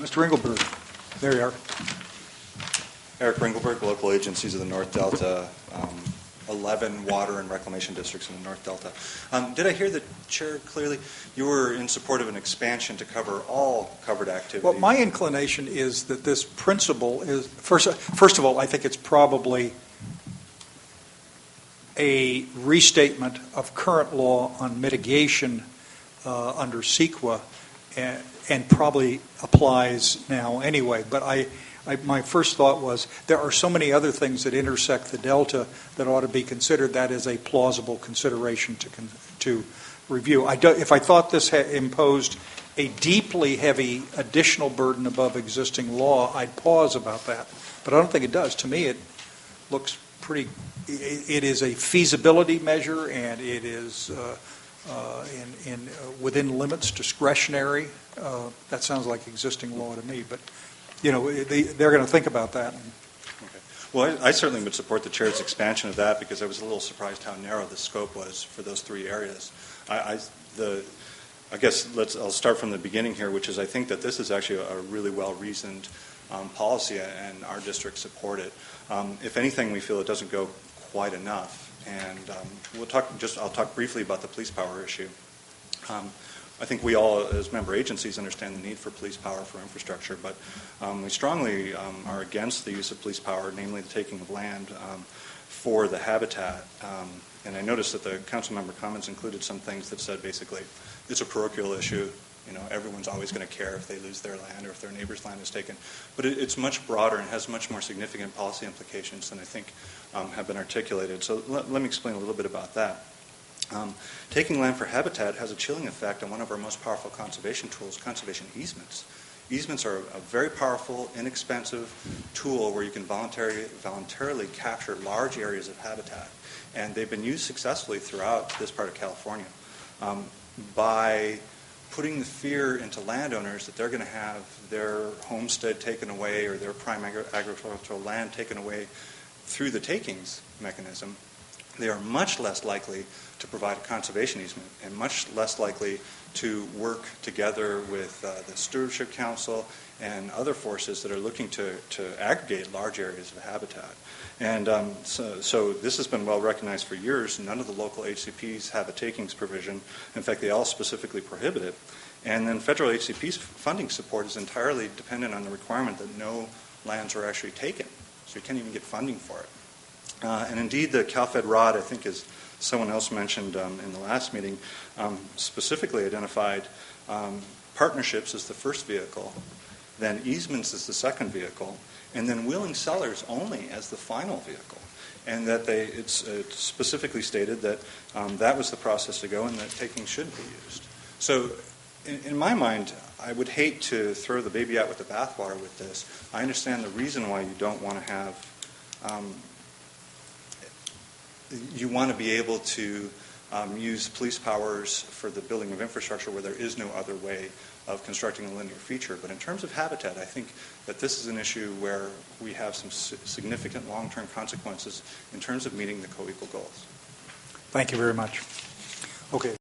Mr. Engelberg, there you are. Eric Ringelberg, local agencies of the North Delta, 11 water and reclamation districts in the North Delta. Did I hear the chair clearly? You were in support of an expansion to cover all covered activities. Well, my inclination is that this principle is, first of all, I think it's probably a restatement of current law on mitigation under CEQA and probably applies now anyway. But my first thought was there are so many other things that intersect the Delta that ought to be considered. That is a plausible consideration to review. If I thought this had imposed a deeply heavy additional burden above existing law, I'd pause about that. But I don't think it does. To me, it looks pretty. It is a feasibility measure, and it is within limits, discretionary. That sounds like existing law to me, but. You know, they're going to think about that. Okay. Well, I certainly would support the chair's expansion of that because I was a little surprised how narrow the scope was for those three areas. I guess I'll start from the beginning here, which is I think that this is actually a really well-reasoned policy, and our district support it. If anything, we feel it doesn't go quite enough, and I'll talk briefly about the police power issue. I think we all, as member agencies, understand the need for police power for infrastructure, but we strongly are against the use of police power, namely the taking of land for the habitat. And I noticed that the council member comments included some things that said basically it's a parochial issue. You know, everyone's always going to care if they lose their land or if their neighbor's land is taken. But it's much broader and has much more significant policy implications than I think have been articulated. So let me explain a little bit about that. Taking land for habitat has a chilling effect on one of our most powerful conservation tools, conservation easements. Easements are a very powerful, inexpensive tool where you can voluntarily capture large areas of habitat. And they've been used successfully throughout this part of California. By putting the fear into landowners that they're going to have their homestead taken away or their prime agricultural land taken away through the takings mechanism, they are much less likely to provide a conservation easement and much less likely to work together with the Stewardship Council and other forces that are looking to aggregate large areas of habitat. And so this has been well recognized for years. None of the local HCPs have a takings provision. In fact, they all specifically prohibit it. And then federal HCP's funding support is entirely dependent on the requirement that no lands are actually taken. So you can't even get funding for it. And indeed, the CalFed ROD, I think as someone else mentioned in the last meeting, specifically identified partnerships as the first vehicle, then easements as the second vehicle, and then willing sellers only as the final vehicle. And that it's specifically stated that that was the process to go and that taking should be used. So in my mind, I would hate to throw the baby out with the bathwater with this. I understand the reason why you don't want to have you want to be able to use police powers for the building of infrastructure where there is no other way of constructing a linear feature. But in terms of habitat, I think that this is an issue where we have some significant long-term consequences in terms of meeting the co-equal goals. Thank you very much. Okay.